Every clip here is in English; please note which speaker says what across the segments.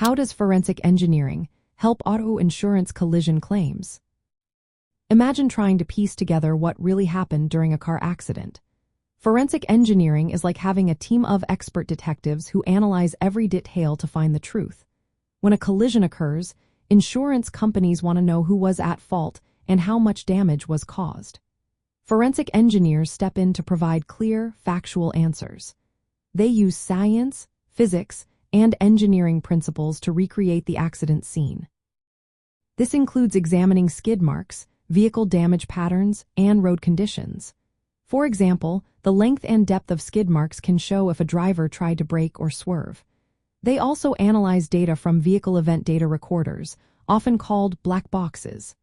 Speaker 1: How does forensic engineering help auto insurance collision claims? Imagine trying to piece together what really happened during a car accident. Forensic engineering is like having a team of expert detectives who analyze every detail to find the truth. When a collision occurs, insurance companies want to know who was at fault and how much damage was caused. Forensic engineers step in to provide clear, factual answers. They use science, physics, and engineering principles to recreate the accident scene. This includes examining skid marks, vehicle damage patterns, and road conditions. For example, the length and depth of skid marks can show if a driver tried to brake or swerve. They also analyze data from vehicle event data recorders, often called black boxes.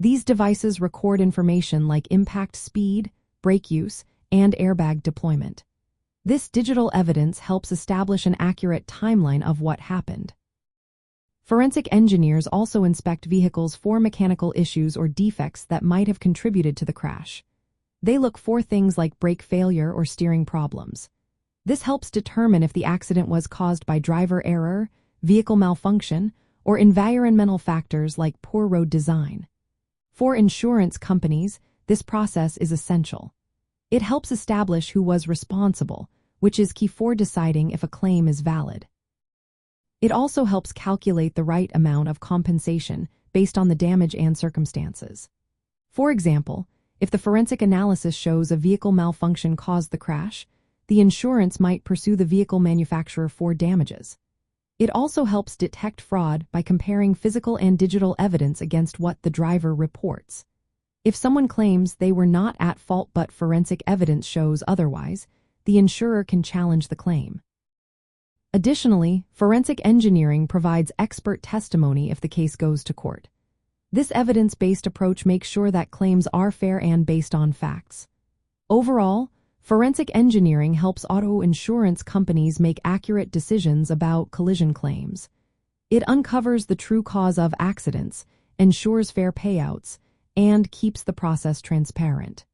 Speaker 1: These devices record information like impact speed, brake use, and airbag deployment. This digital evidence helps establish an accurate timeline of what happened. Forensic engineers also inspect vehicles for mechanical issues or defects that might have contributed to the crash. They look for things like brake failure or steering problems. This helps determine if the accident was caused by driver error, vehicle malfunction, or environmental factors like poor road design. For insurance companies, this process is essential. It helps establish who was responsible, which is key for deciding if a claim is valid. It also helps calculate the right amount of compensation based on the damage and circumstances. For example, if the forensic analysis shows a vehicle malfunction caused the crash, the insurance might pursue the vehicle manufacturer for damages. It also helps detect fraud by comparing physical and digital evidence against what the driver reports. If someone claims they were not at fault but forensic evidence shows otherwise, the insurer can challenge the claim. Additionally, forensic engineering provides expert testimony if the case goes to court. This evidence-based approach makes sure that claims are fair and based on facts. Overall, forensic engineering helps auto insurance companies make accurate decisions about collision claims. It uncovers the true cause of accidents, ensures fair payouts, and keeps the process transparent.